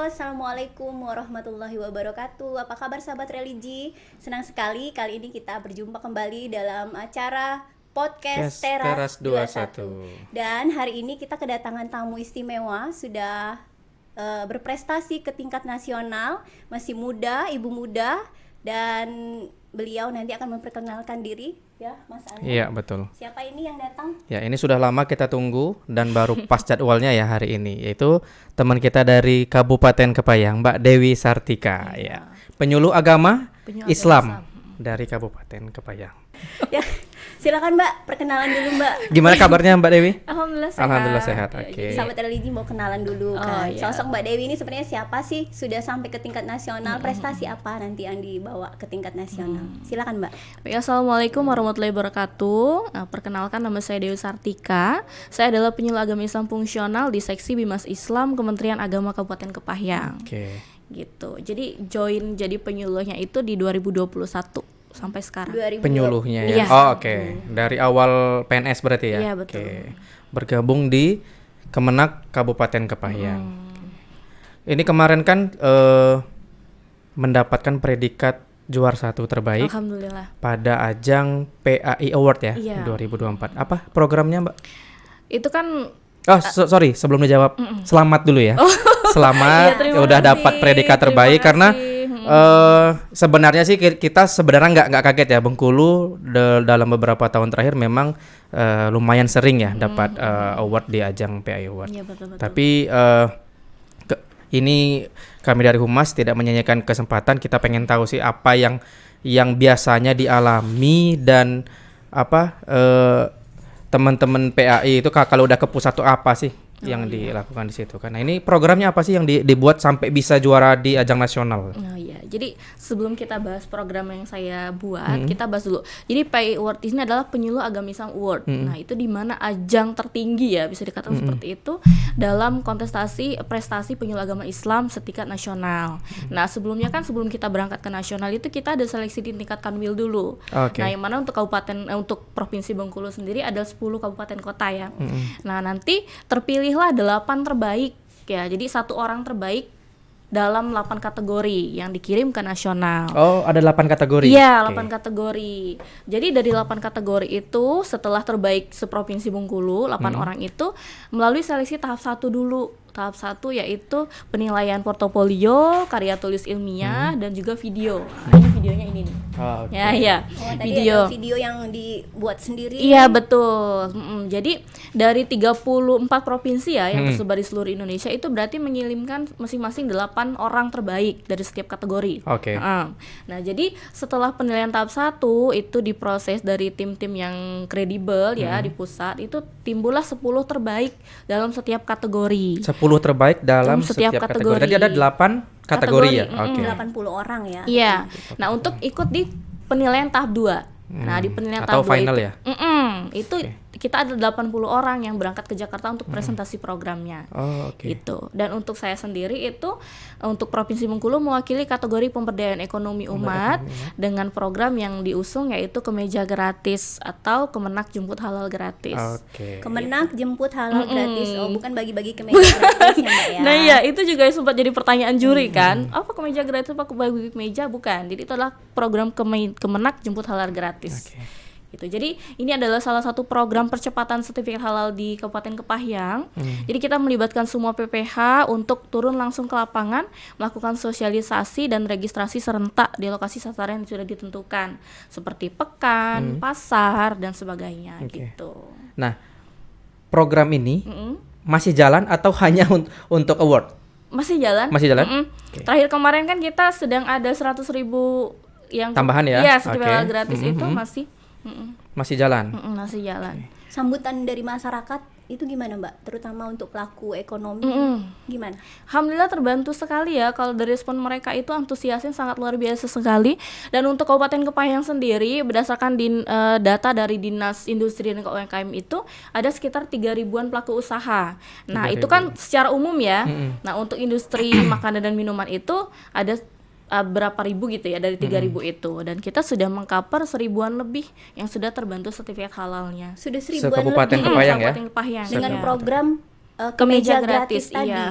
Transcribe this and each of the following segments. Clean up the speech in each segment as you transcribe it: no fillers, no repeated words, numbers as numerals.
Assalamualaikum warahmatullahi wabarakatuh. Apa kabar sahabat religi? Senang sekali kali ini kita berjumpa kembali dalam acara podcast Teras 21. Dan hari ini kita kedatangan tamu istimewa, sudah berprestasi ke tingkat nasional, masih muda, ibu muda, dan beliau nanti akan memperkenalkan diri, ya Mas Anu. Iya, betul. Siapa ini yang datang? Ya, ini sudah lama kita tunggu dan baru pas jadwalnya ya hari ini, yaitu teman kita dari Kabupaten Kepayang, Mbak Dewi Sartika, ya. Penyuluh agama Islam dari Kabupaten Kepayang. Ya, silakan Mbak, perkenalan dulu Mbak. Gimana kabarnya Mbak Dewi? Alhamdulillah sehat. Alhamdulillah sehat. Oke. Jadi sahabat religi mau kenalan dulu kan. iya. Sosok Mbak Dewi ini sebenarnya siapa sih? Sudah sampai ke tingkat nasional, prestasi apa nanti yang dibawa ke tingkat nasional? Silakan Mbak. Baik, Assalamualaikum warahmatullahi wabarakatuh. Perkenalkan, nama saya Dewi Sartika. Saya adalah penyuluh agama Islam fungsional di seksi Bimas Islam Kementerian Agama Kabupaten Kepayang. Oke. Gitu. Jadi join jadi penyuluhnya itu di 2021 sampai sekarang. 2020. Penyuluhnya ya. Iya. Oh, oke. Dari awal PNS berarti ya? Iya, betul. Oke. Bergabung di Kemenak Kabupaten Kepayang. Ini kemarin kan mendapatkan predikat juara 1 terbaik Alhamdulillah. pada ajang PAI Award ya, Iya. 2024. Apa programnya, Mbak? Itu kan Oh, sorry, sebelum dijawab, selamat dulu ya. Selamat Iya, terima udah kasih. dapat predikat Terima terbaik karena kasih. sebenarnya sih kita sebenarnya nggak kaget ya, Bengkulu dalam beberapa tahun terakhir memang lumayan sering ya dapat award di ajang PAI Award. Iya, betul. Tapi ini kami dari Humas tidak menyanyikan kesempatan, kita pengen tahu sih apa yang biasanya dialami dan apa teman-teman PAI itu kalau udah ke pusat tuh apa sih yang dilakukan di situ kan. Nah, ini programnya apa sih yang dibuat sampai bisa juara di ajang nasional? Oh iya, jadi sebelum kita bahas program yang saya buat, kita bahas dulu. Jadi PAI Award ini adalah Penyuluh Agama Islam Award. Nah, itu di mana ajang tertinggi ya, bisa dikatakan seperti itu dalam kontestasi prestasi penyuluh agama Islam setingkat nasional. Nah, sebelum kita berangkat ke nasional itu kita ada seleksi di tingkat Kanwil dulu. Oke. Nah, yang mana untuk untuk Provinsi Bengkulu sendiri ada 10 kabupaten kota ya. Nah, nanti terpilihlah 8 terbaik ya. Jadi 1 orang terbaik dalam 8 kategori yang dikirim ke nasional. Oh, ada 8 kategori. Iya, Oke. 8 kategori. Jadi dari 8 kategori itu setelah terbaik seprovinsi Bengkulu, 8 orang itu melalui seleksi tahap 1 dulu. Tahap 1 yaitu penilaian portofolio, karya tulis ilmiah dan juga video. Nah, ini videonya ini nih. Oh, oke. Ya. Oh, tadi Video. ada video yang dibuat sendiri. Iya, betul. Jadi dari 34 provinsi ya yang tersebar di seluruh Indonesia itu berarti mengirimkan masing-masing 8 orang terbaik dari setiap kategori. Oke. Nah, jadi setelah penilaian tahap 1 itu diproses dari tim-tim yang kredibel ya di pusat, itu timbullah 10 terbaik dalam setiap kategori. 10 terbaik dalam setiap kategori. Tadi ada 8 kategori ya. Oke. 80 orang ya. Iya. Nah, untuk ikut di penilaian tahap 2. Nah, di penilaian Atau tahap 2 final itu, ya? Itu kita ada 80 orang yang berangkat ke Jakarta untuk presentasi programnya. Oh, oke. Gitu. Dan untuk saya sendiri itu untuk Provinsi Bengkulu mewakili kategori pemberdayaan ekonomi umat dengan program yang diusung yaitu kemeja gratis atau Kemenak Jemput Halal Gratis. Oke. Kemenak jemput halal gratis. Oh, bukan bagi-bagi kemeja gratis ya, Mbak ya. Nah iya, itu juga sempat jadi pertanyaan juri kan. Apa kemeja gratis, apa bagi kemeja? Bukan. Jadi itu adalah program Kemenak Jemput Halal Gratis. Oke. Gitu. Jadi ini adalah salah satu program percepatan sertifikat halal di Kabupaten Kepayang. Jadi kita melibatkan semua PPH untuk turun langsung ke lapangan, melakukan sosialisasi dan registrasi serentak di lokasi sasaran yang sudah ditentukan, seperti pekan, pasar dan sebagainya. Oke. Gitu. Nah, program ini masih jalan atau hanya untuk award? Masih jalan? Masih jalan? Oke. Terakhir kemarin kan kita sedang ada 100.000 yang Tambahan ya? Iya, sertifikat Oke. halal gratis itu masih Masih jalan. masih jalan. Sambutan dari masyarakat itu gimana Mbak? Terutama untuk pelaku ekonomi. Gimana? Alhamdulillah terbantu sekali ya, kalau dari respon mereka itu antusiasnya sangat luar biasa sekali. Dan untuk Kabupaten Kepayang sendiri berdasarkan data dari Dinas Industri dan UMKM itu ada sekitar 3.000-an pelaku usaha. Nah, 3.000. itu kan secara umum ya. Nah, untuk industri makanan dan minuman itu ada berapa ribu gitu ya dari 3.000 itu, dan kita sudah mengcover 1.000-an lebih yang sudah terbantu sertifikat halalnya. Sudah 1.000-an Se-Kabupaten lebih Kepayang ya? Kabupaten Kepayang dengan ya. program Kemeja kemeja gratis tadi. iya.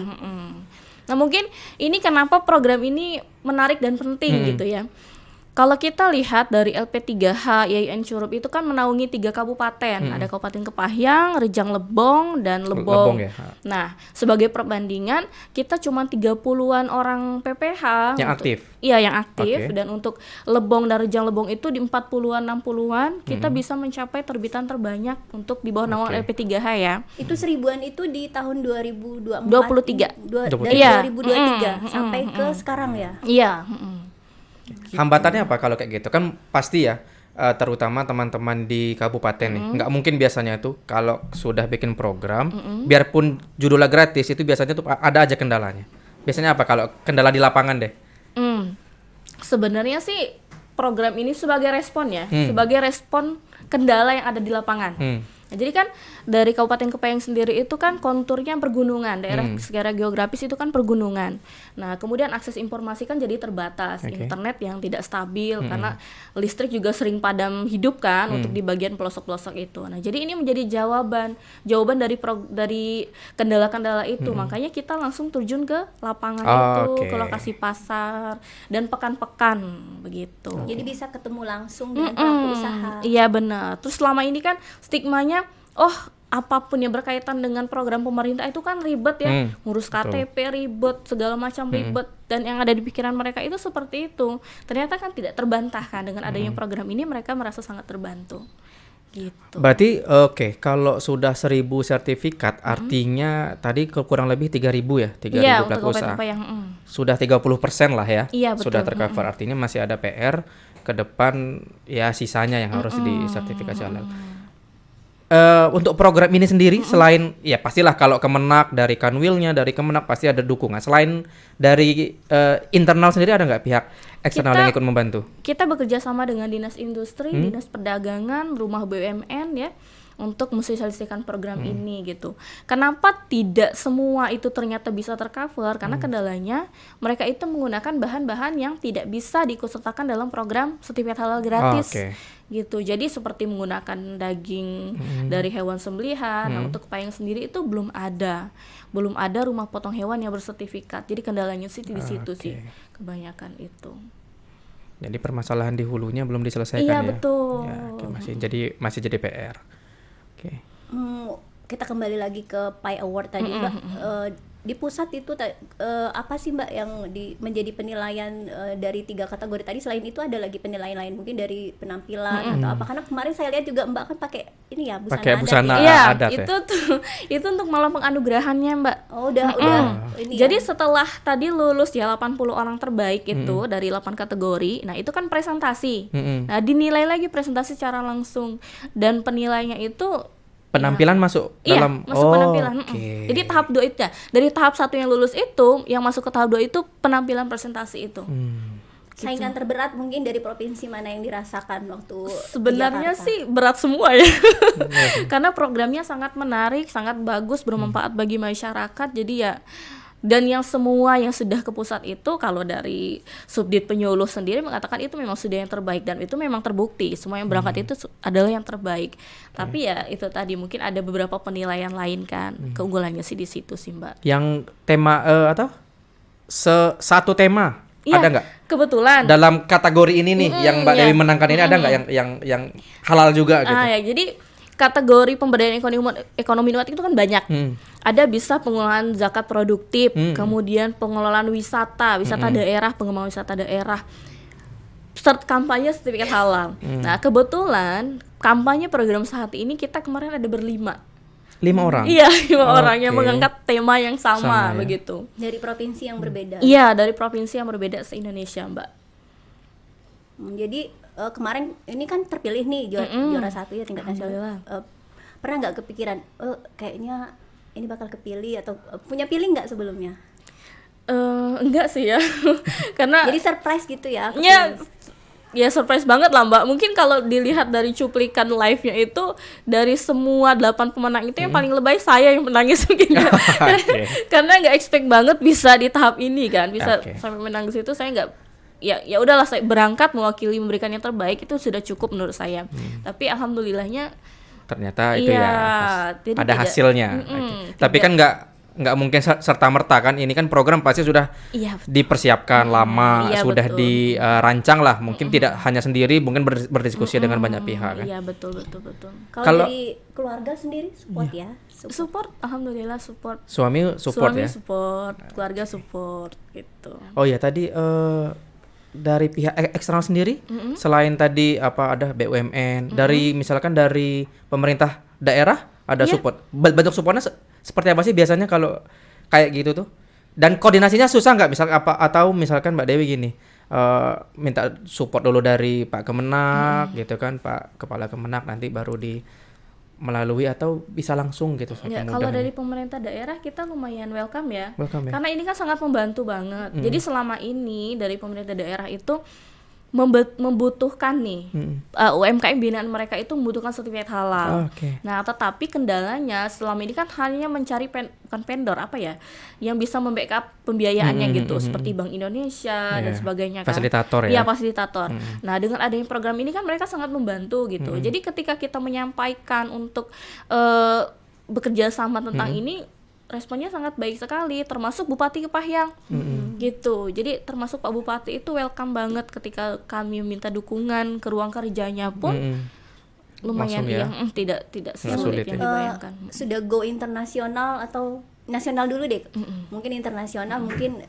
Nah mungkin ini kenapa program ini menarik dan penting gitu ya. Kalau kita lihat dari LP3H YIN Curup itu kan menaungi 3 kabupaten, ada Kabupaten Kepahyang, Rejang Lebong, dan Lebong. Ya. Nah, sebagai perbandingan kita cuma 30-an orang PPH yang aktif. Iya, yang aktif. Dan untuk Lebong dan Rejang Lebong itu di 40-an 60-an kita bisa mencapai terbitan terbanyak untuk di bawah naungan LP3H ya. Itu 1000-an itu di tahun 2023. 23. Dari 2023 sampai ke sekarang ya. Iya, Hambatannya apa kalau kayak gitu? Kan pasti ya, terutama teman-teman di kabupaten nih, nggak mungkin biasanya tuh kalau sudah bikin program, biarpun judulnya gratis, itu biasanya tuh ada aja kendalanya. Biasanya apa kalau kendala di lapangan deh? Sebenarnya sih program ini sebagai respon ya, sebagai respon kendala yang ada di lapangan. Nah, jadi kan dari Kabupaten Kepahyang sendiri itu kan konturnya pergunungan, daerah secara geografis itu kan pergunungan. Nah, kemudian akses informasi kan jadi terbatas, internet yang tidak stabil karena listrik juga sering padam hidup kan untuk di bagian pelosok-pelosok itu. Nah, jadi ini menjadi jawaban dari kendala-kendala itu. Makanya kita langsung terjun ke lapangan itu, ke lokasi pasar dan pekan-pekan begitu. Jadi bisa ketemu langsung dengan pelaku usaha. Iya benar. Terus selama ini kan stigmanya apapun yang berkaitan dengan program pemerintah itu kan ribet ya, ngurus KTP ribet, segala macam ribet, dan yang ada di pikiran mereka itu seperti itu. Ternyata kan tidak terbantahkan dengan adanya program ini, mereka merasa sangat terbantu. Gitu. Berarti kalau sudah 1000 sertifikat, artinya tadi kurang lebih 3000 ya, 3000 pelaku usaha. Sudah 30% lah ya. Iya, betul. Sudah tercover. Artinya masih ada PR ke depan ya, sisanya yang harus disertifikasi halal. Untuk program ini sendiri selain ya pastilah kalau Kemenak dari Kanwilnya, dari Kemenak pasti ada dukungan. Selain dari internal sendiri ada nggak pihak eksternal yang ikut membantu? Kita bekerja sama dengan Dinas Industri, Dinas Perdagangan, Rumah BUMN ya untuk mensosialisasikan program ini gitu. Kenapa tidak semua itu ternyata bisa tercover? Karena kendalanya mereka itu menggunakan bahan-bahan yang tidak bisa diikutsertakan dalam program sertifikat halal gratis. Gitu. Jadi seperti menggunakan daging dari hewan sembelihan. Nah, untuk Kepahyang sendiri itu belum ada rumah potong hewan yang bersertifikat. Jadi kendalanya sih di situ sih kebanyakan itu. Jadi permasalahan di hulunya belum diselesaikan ya. Iya, betul. Ya, masih jadi PR. Kita kembali lagi ke PAI Award tadi, Mbak. Di pusat itu apa sih, Mbak, yang menjadi penilaian dari 3 kategori tadi? Selain itu ada lagi penilaian lain, mungkin dari penampilan atau apa? Karena kemarin saya lihat juga Mbak kan pakai ini ya, busana adat. Itu untuk malam penganugerahannya, Mbak. Oh, udah ini. Jadi setelah tadi lulus ya 80 orang terbaik itu dari 8 kategori. Nah, itu kan presentasi. Nah, dinilai lagi presentasi secara langsung, dan penilainya itu penampilan masuk dalam masuk penampilan. Jadi tahap 2 itu ya. Dari tahap 1 yang lulus itu, yang masuk ke tahap 2 itu penampilan presentasi itu. Saingan terberat mungkin dari provinsi mana yang dirasakan waktu sebenarnya sih berat semua ya. Karena programnya sangat menarik, sangat bagus, bermanfaat bagi masyarakat. Jadi ya, dan yang semua yang sudah ke pusat itu, kalau dari Subdit Penyuluh sendiri mengatakan itu memang sudah yang terbaik, dan itu memang terbukti semua yang berangkat itu adalah yang terbaik. Tapi ya itu tadi mungkin ada beberapa penilaian lain kan. Keunggulannya sih di situ sih, Mbak. Yang tema atau satu tema ada nggak? Kebetulan dalam kategori ini nih yang Mbak Dewi menangkan ini ada nggak yang halal juga gitu? Ya, jadi kategori pemberdayaan ekonomi Nuat itu kan banyak. Ada bisa pengelolaan zakat produktif, kemudian pengelolaan wisata daerah, pengembangan wisata daerah, kampanye sertifikat halal. Nah, kebetulan kampanye program saat ini kita kemarin ada 5 orang. Iya, 5 orang yang mengangkat tema yang sama begitu. Dari provinsi yang berbeda. Iya, dari provinsi yang berbeda se-Indonesia, Mbak. Jadi kemarin ini kan terpilih nih juara 1 ya tingkat nasional. Pernah nggak kepikiran kayaknya ini bakal kepilih, atau punya feeling nggak sebelumnya? Enggak sih ya. Karena jadi surprise gitu ya. Ya surprise banget lah, Mbak. Mungkin kalau dilihat dari cuplikan live-nya itu, dari semua 8 pemenang itu yang paling lebay saya yang menangis mungkin. Karena nggak expect banget bisa di tahap ini kan, bisa sampai menang di situ. Saya nggak, ya udahlah, saya berangkat mewakili memberikan yang terbaik, itu sudah cukup menurut saya. Tapi alhamdulillahnya ternyata itu ada hasilnya. Tapi kan nggak mungkin serta merta kan, ini kan program pasti sudah Iya, dipersiapkan lama, iya, sudah betul. dirancang lah, mungkin tidak hanya sendiri, mungkin berdiskusi dengan banyak pihak kan. Iya, betul. Kalau dari keluarga sendiri support ya. Support, alhamdulillah support. Suami support Suami ya. support, keluarga support gitu. Oh ya tadi dari pihak eksternal sendiri, selain tadi apa ada BUMN, dari misalkan dari pemerintah daerah ada Iya. support. Bentuk supportnya seperti apa sih biasanya kalau kayak gitu tuh? Dan koordinasinya susah nggak misal apa, atau misalkan Mbak Dewi gini, minta support dulu dari Pak Kemenak gitu kan, Pak Kepala Kemenak, nanti baru melalui atau bisa langsung gitu Ya, saking kalau mudahnya. dari pemerintah daerah kita lumayan welcome ya. Welcome ya. Karena ini kan sangat membantu banget. Jadi selama ini dari pemerintah daerah itu membutuhkan nih UMKM binaan mereka itu membutuhkan sertifikat halal. Oke. Nah, tetapi kendalanya selama ini kan hanya mencari bukan vendor apa ya, yang bisa membackup pembiayaannya gitu, seperti Bank Indonesia dan Iya. sebagainya kan. Fasilitator ya. Iya, fasilitator. Nah, dengan adanya program ini kan mereka sangat membantu gitu. Jadi ketika kita menyampaikan untuk bekerja sama tentang ini, responnya sangat baik sekali, termasuk Bupati Kepahyang gitu. Jadi termasuk Pak Bupati itu welcome banget ketika kami minta dukungan ke ruang kerjanya pun lumayan Langsung ya. tidak sulit sulit yang ya. dibayangkan. Sudah go internasional atau nasional dulu deh. Mungkin internasional, mungkin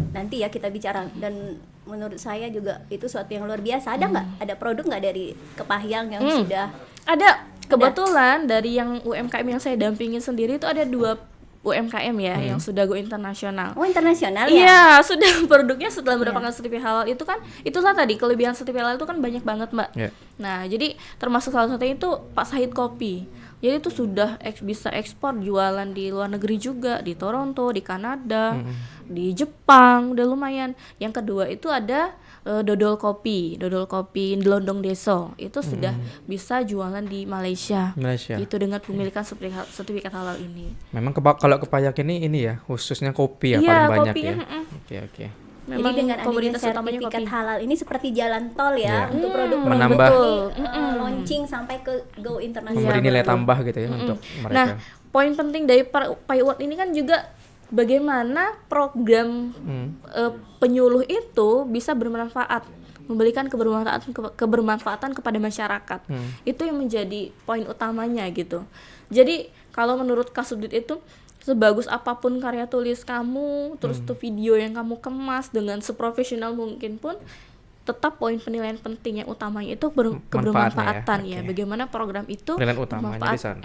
nanti ya kita bicara. Dan menurut saya juga itu suatu yang luar biasa. Ada nggak? Ada produk nggak dari Kepahyang yang sudah? Ada kebetulan dari yang UMKM yang saya dampingin sendiri itu ada 2 UMKM ya yang sudah go internasional. Oh, internasional ya? Iya, sudah produknya setelah mendapatkan sertifikat halal itu kan, itulah tadi kelebihan sertifikat halal itu kan banyak banget, Mbak. Iya. Nah, jadi termasuk salah satunya itu Pak Sahid Kopi. Jadi itu sudah bisa ekspor jualan di luar negeri juga, di Toronto, di Kanada, di Jepang, udah lumayan. Yang kedua itu ada dodol kopi di Londong Deso. Itu sudah bisa jualan di Malaysia. Itu dengan pemilikan sertifikat halal ini. Memang kalau Kepahyang ini ya khususnya kopi ya Iya, paling banyak kopinya, ya. Oke. Jadi Memang dengan adanya komoditas utamanya sertifikat kopi. halal ini seperti jalan tol ya Iya. untuk produk-produk Menambah. ini launching sampai ke go internasional. Memberi nilai tambah gitu ya untuk mereka. Nah, poin penting dari PayWord ini kan juga bagaimana program penyuluh itu bisa bermanfaat, memberikan kebermanfaatan kepada masyarakat. Itu yang menjadi poin utamanya gitu. Jadi kalau menurut Kasubdit itu sebagus apapun karya tulis kamu, terus tuh video yang kamu kemas dengan seprofesional mungkin pun, tetap poin penilaian penting yang utamanya itu kebermanfaatan ya. Oke. Bagaimana program itu Penilaian utamanya di sana.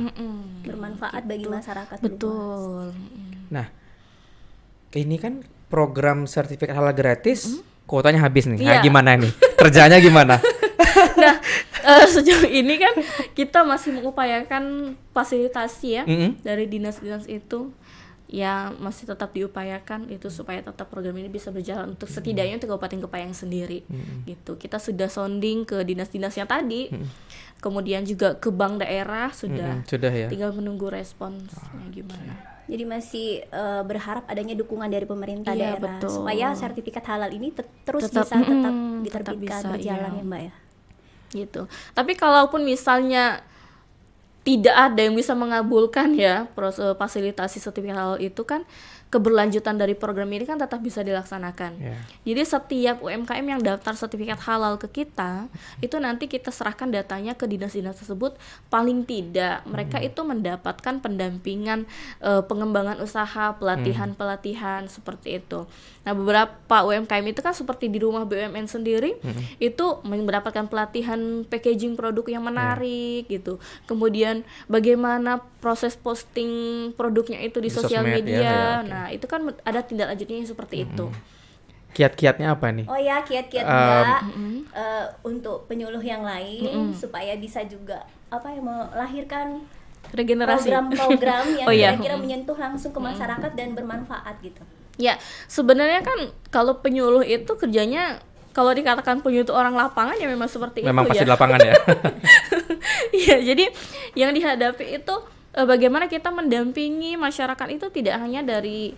Bermanfaat bagi masyarakat luas. Betul. Nah, ini kan program sertifikat halal gratis, kuotanya habis nih. Nah, Iya. gimana nih? Kerjanya gimana? Nah, sejauh ini kan kita masih mengupayakan fasilitasi ya dari dinas-dinas itu, ya masih tetap diupayakan itu supaya tetap program ini bisa berjalan untuk setidaknya untuk Kabupaten Kepahyang sendiri gitu. Kita sudah sounding ke dinas-dinas yang tadi, kemudian juga ke bank daerah sudah, Sudah ya. tinggal menunggu responsnya gimana. Jadi masih berharap adanya dukungan dari pemerintah Iya, daerah betul. supaya sertifikat halal ini terus Tetap- bisa tetap tetap diterbitkan bisa, berjalan iya. ya Mbak ya. Gitu. Tapi kalaupun misalnya tidak ada yang bisa mengabulkan ya proses fasilitasi sertifikat halal itu kan, keberlanjutan dari program ini kan tetap bisa dilaksanakan. Ya. Jadi setiap UMKM yang daftar sertifikat halal ke kita, itu nanti kita serahkan datanya ke dinas-dinas tersebut. Paling tidak mereka itu mendapatkan pendampingan, pengembangan usaha, pelatihan seperti itu. Nah, beberapa UMKM itu kan seperti di rumah BUMN sendiri, itu mendapatkan pelatihan packaging produk yang menarik gitu. Kemudian bagaimana proses posting produknya itu di Di sosial sosmed, media. ya, oke. Nah, itu kan ada tindak lanjutnya yang seperti itu. Kiat-kiatnya apa nih? Oh ya, kiat-kiat Mbak untuk penyuluh yang lain supaya bisa juga melahirkan Regenerasi. program-program yang Oh iya. kira-kira menyentuh langsung ke masyarakat dan bermanfaat gitu. Ya, sebenarnya kan kalau penyuluh itu kerjanya, kalau dikatakan penyuluh itu orang lapangan ya memang seperti Memang itu pasti ya. di lapangan ya. Iya, jadi yang dihadapi itu bagaimana kita mendampingi masyarakat itu tidak hanya dari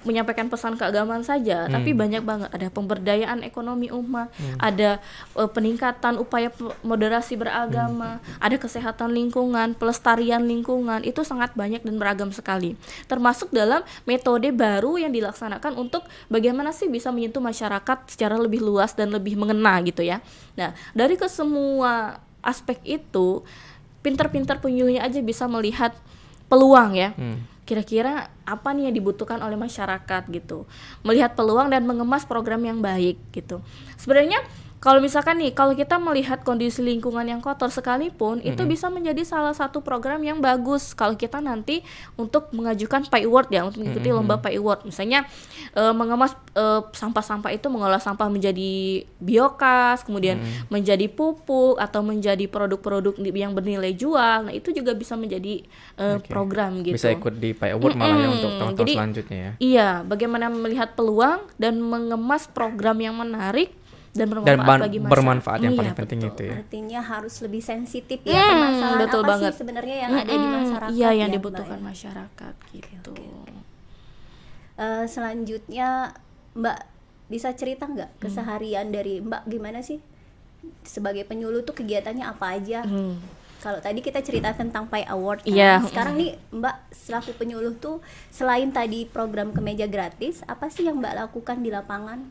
menyampaikan pesan keagamaan saja, tapi banyak banget, ada pemberdayaan ekonomi umat, ada peningkatan upaya moderasi beragama, ada kesehatan lingkungan, pelestarian lingkungan, itu sangat banyak dan beragam sekali. Termasuk dalam metode baru yang dilaksanakan untuk bagaimana sih bisa menyentuh masyarakat secara lebih luas dan lebih mengena gitu ya. Nah, dari kesemua aspek itu, pinter-pinter penyuluhnya aja bisa melihat peluang ya. Kira-kira apa nih yang dibutuhkan oleh masyarakat gitu. Melihat peluang dan mengemas program yang baik gitu. Sebenarnya kalau misalkan nih, kalau kita melihat kondisi lingkungan yang kotor sekalipun, itu bisa menjadi salah satu program yang bagus kalau kita nanti untuk mengajukan PAI Award ya, untuk mengikuti lomba PAI Award. Misalnya mengemas sampah-sampah itu, mengolah sampah menjadi biogas, kemudian menjadi pupuk atau menjadi produk-produk yang bernilai jual. Nah, itu juga bisa menjadi program gitu. Bisa ikut di PAI Award malah ya untuk tahun-tahun selanjutnya ya. Iya, bagaimana melihat peluang dan mengemas program yang menarik dan bermanfaat bagi masyarakat. Bermanfaat yang paling penting betul. itu ya. Artinya harus lebih sensitif ya permasalahan betul apa banget. sih sebenarnya yang ada di masyarakat. Iya, yang ya, dibutuhkan Mbak, ya? masyarakat gitu. Selanjutnya Mbak bisa cerita nggak keseharian dari Mbak, gimana sih sebagai penyuluh tuh kegiatannya apa aja? Kalau tadi kita cerita tentang PAI Award kan, Iya. sekarang nih Mbak selaku penyuluh tuh selain tadi program kemeja gratis, apa sih yang Mbak lakukan di lapangan?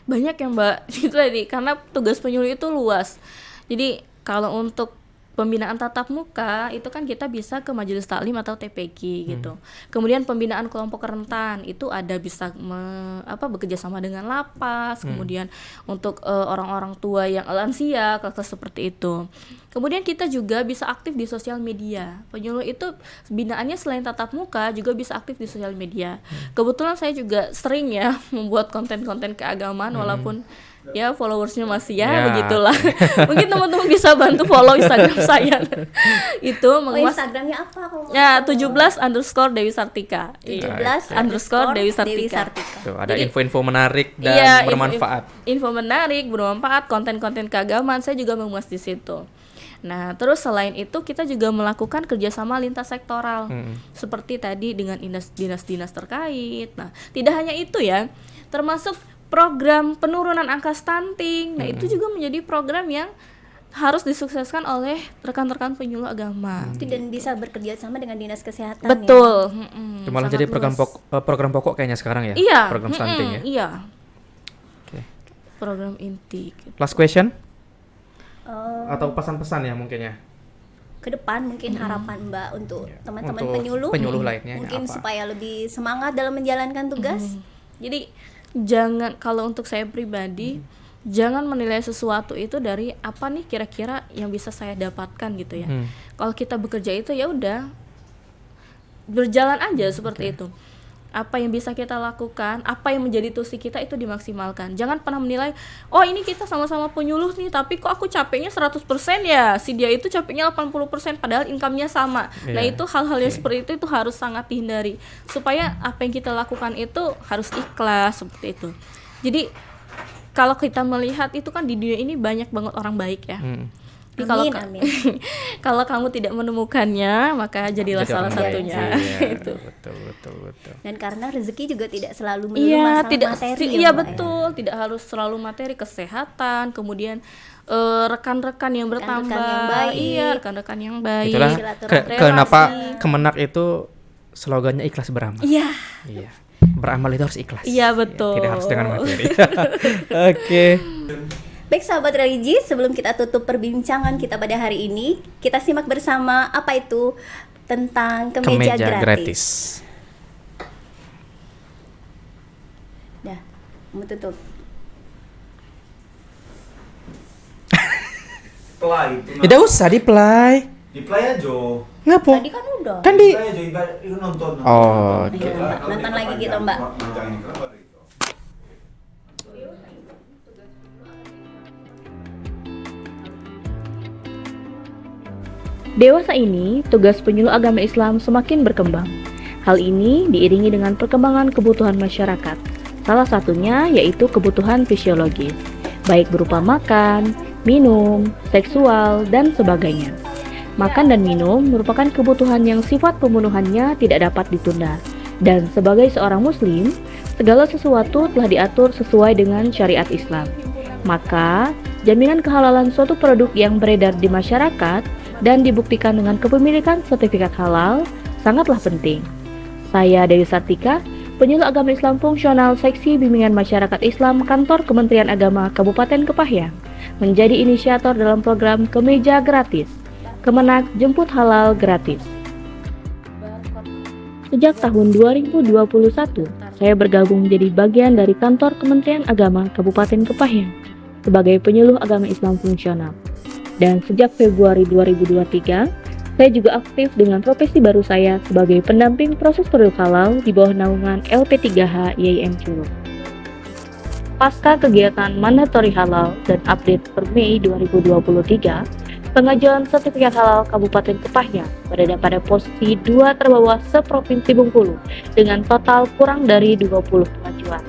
Banyak ya Mbak, itu tadi karena tugas penyuluh itu luas. Jadi kalau untuk pembinaan tatap muka itu kan kita bisa ke majelis taklim atau TPQ gitu. Kemudian pembinaan kelompok rentan itu ada bisa bekerja sama dengan lapas. Kemudian untuk orang-orang tua yang lansia, kelas seperti itu. Kemudian kita juga bisa aktif di sosial media. Penyuluh itu binaannya selain tatap muka juga bisa aktif di sosial media. Kebetulan saya juga sering ya membuat konten-konten keagamaan walaupun ya followersnya masih ya begitulah. Mungkin teman-teman bisa bantu follow Instagram saya. Itu Instagramnya apa kalau ya 17_Dewi Sartika. 17_Dewi Sartika. Tuh, ada info-info menarik dan bermanfaat. Info menarik, bermanfaat, konten-konten keagamaan saya juga memuas di situ. Nah, terus selain itu kita juga melakukan kerjasama lintas sektoral, seperti tadi dengan dinas-dinas terkait. Nah, tidak hanya itu ya, termasuk program penurunan angka stunting. Nah, itu juga menjadi program yang harus disukseskan oleh rekan-rekan penyuluh agama. Dan bisa bekerja sama dengan dinas kesehatan. Betul. Ya? Itu malah jadi program pokok kayaknya sekarang ya. Iya. Program stunting ya. Iya. Oke. Program inti. Gitu. Last question? Atau pesan-pesan ya mungkin ya? Ke depan mungkin harapan Mbak untuk teman-teman Untuk penyuluh lainnya mungkin apa? supaya lebih semangat dalam menjalankan tugas. Jadi jangan, kalau untuk saya pribadi, jangan menilai sesuatu itu dari apa nih kira-kira yang bisa saya dapatkan gitu ya. Kalau kita bekerja itu ya udah berjalan aja seperti itu. Apa yang bisa kita lakukan, apa yang menjadi tusi kita itu dimaksimalkan. Jangan pernah menilai, oh ini kita sama-sama penyuluh nih, tapi kok aku capeknya 100% ya, si dia itu capeknya 80%, padahal income-nya sama. Nah itu hal-hal yang seperti itu harus sangat dihindari. Supaya apa yang kita lakukan itu harus ikhlas, seperti itu. Jadi kalau kita melihat itu kan di dunia ini banyak banget orang baik ya. Amin. Kalau kamu tidak menemukannya, maka jadilah salah satunya. Itu. Betul. Dan karena rezeki juga tidak selalu melulu masalah materi. Iya betul, tidak harus selalu materi, kesehatan, kemudian rekan-rekan yang bertambah, rekan-rekan yang baik. Itulah kenapa Kemenak itu slogannya ikhlas beramal. Iya. Beramal itu harus ikhlas. Iya betul. Tidak harus dengan materi. Oke. Baik sahabat religi, sebelum kita tutup perbincangan kita pada hari ini, kita simak bersama apa itu tentang kemeja gratis. Dah, mau tutup. Play itu. Tidak usah di-play. Di-play aja. Ngapo? Tadi kan udah. Kan di Play aja itu nonton. Oh, oke. Nonton lagi gitu, Mbak. Panjang ini kenapa gitu? Dewasa ini, tugas penyuluh agama Islam semakin berkembang. Hal ini diiringi dengan perkembangan kebutuhan masyarakat. Salah satunya yaitu kebutuhan fisiologis, baik berupa makan, minum, seksual, dan sebagainya. Makan dan minum merupakan kebutuhan yang sifat pembunuhannya tidak dapat ditunda. Dan sebagai seorang muslim, segala sesuatu telah diatur sesuai dengan syariat Islam. Maka, jaminan kehalalan suatu produk yang beredar di masyarakat dan dibuktikan dengan kepemilikan sertifikat halal sangatlah penting. Saya Dewi Sartika, penyuluh agama Islam fungsional Seksi Bimbingan Masyarakat Islam Kantor Kementerian Agama Kabupaten Kepahyang, menjadi inisiator dalam program Kemeja Gratis, Kemenak Jemput Halal Gratis. Sejak tahun 2021, saya bergabung menjadi bagian dari Kantor Kementerian Agama Kabupaten Kepahyang sebagai penyuluh agama Islam fungsional. Dan sejak Februari 2023, saya juga aktif dengan profesi baru saya sebagai pendamping proses produk halal di bawah naungan LP3H YIM Curug. Pasca kegiatan mandatory halal dan update per Mei 2023, pengajuan sertifikat halal Kabupaten Kepahyang berada pada posisi 2 terbawah seprovinsi Bengkulu dengan total kurang dari 20 pengajuan.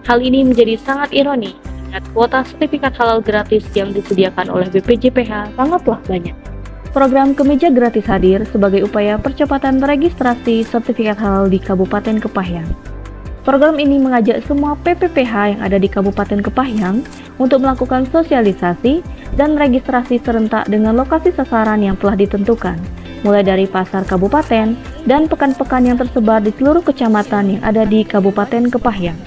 Hal ini menjadi sangat ironi mengingat kuota sertifikat halal gratis yang disediakan oleh BPJPH sangatlah banyak. Program Kemeja Gratis hadir sebagai upaya percepatan registrasi sertifikat halal di Kabupaten Kepahyang. Program ini mengajak semua PPPH yang ada di Kabupaten Kepahyang untuk melakukan sosialisasi dan registrasi serentak dengan lokasi sasaran yang telah ditentukan, mulai dari pasar kabupaten dan pekan-pekan yang tersebar di seluruh kecamatan yang ada di Kabupaten Kepahyang.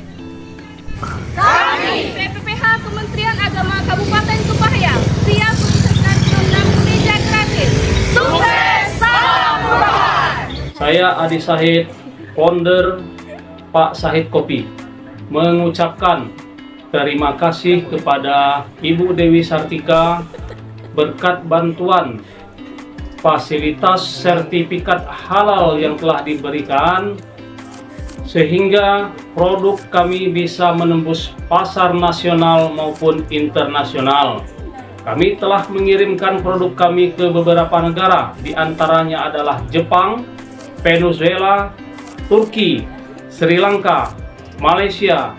Kami, PPPH Kementerian Agama Kabupaten Kepahyang, siap mensukseskan program Kemeja Gratis. Sukses, salam perubahan. Saya Adi Sahid, founder Pak Sahid Kopi, mengucapkan terima kasih kepada Ibu Dewi Sartika berkat bantuan fasilitas sertifikat halal yang telah diberikan sehingga produk kami bisa menembus pasar nasional maupun internasional. Kami telah mengirimkan produk kami ke beberapa negara, di antaranya adalah Jepang, Venezuela, Turki, Sri Lanka, Malaysia,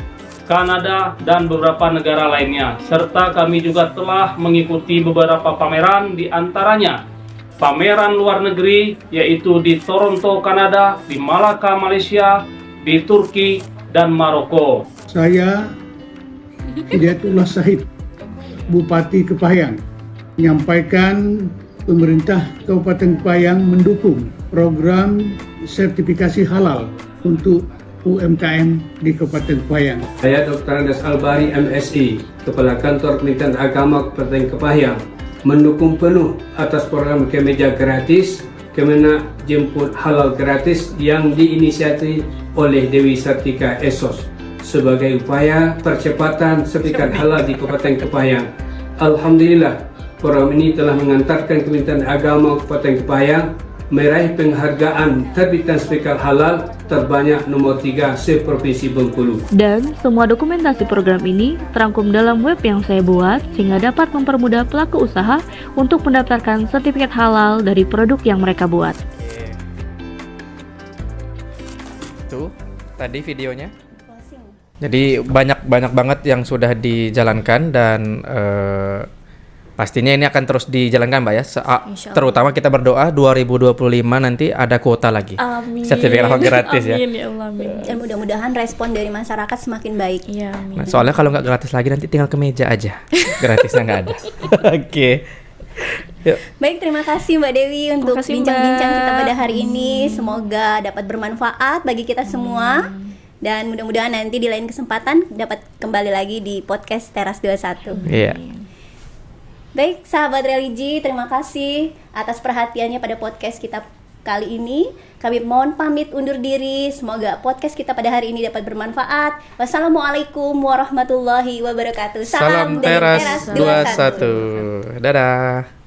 Kanada, dan beberapa negara lainnya. Serta kami juga telah mengikuti beberapa pameran, di antaranya pameran luar negeri, yaitu di Toronto, Kanada, di Malaka, Malaysia, di Turki, dan Maroko. Saya Hidayatullah Sahid, Bupati Kepahyang, menyampaikan pemerintah Kabupaten Kepahyang mendukung program sertifikasi halal untuk UMKM di Kabupaten Kepahyang. Saya Dr. Andes Albari MSI, Kepala Kantor Kementerian Agama Kabupaten Kepahyang, mendukung penuh atas program Kemeja Gratis, Kemenak Jemput Halal Gratis yang diinisiasi oleh Dewi Sartika Esos sebagai upaya percepatan sertifikat halal di Kabupaten Kepahyang. Alhamdulillah, program ini telah mengantarkan Kementerian Agama Kabupaten Kepahyang meraih penghargaan terbitan sertifikat halal terbanyak nomor 3 se-Provinsi Bengkulu. Dan semua dokumentasi program ini terangkum dalam web yang saya buat sehingga dapat mempermudah pelaku usaha untuk mendaftarkan sertifikat halal dari produk yang mereka buat. Tuh, tadi videonya. Jadi banyak banget yang sudah dijalankan dan pastinya ini akan terus dijalankan, Mbak ya. Terutama kita berdoa 2025 nanti ada kuota lagi. Amin. Sertifikat halal gratis ya. Amin ya Allah, amin. Dan mudah-mudahan respon dari masyarakat semakin baik. Iya, amin. Nah, soalnya kalau nggak gratis lagi nanti tinggal ke meja aja. Gratisnya nggak ada. Oke. Yuk. Baik, terima kasih Mbak Dewi untuk kasih, bincang-bincang Mbak. kita pada hari ini. Semoga dapat bermanfaat bagi kita semua. Dan mudah-mudahan nanti di lain kesempatan dapat kembali lagi di podcast Teras 21. Iya. Baik, sahabat religi, terima kasih atas perhatiannya pada podcast kita kali ini. Kami mohon pamit undur diri. Semoga podcast kita pada hari ini dapat bermanfaat. Wassalamualaikum warahmatullahi wabarakatuh. Salam dari Teras 21. Dadah.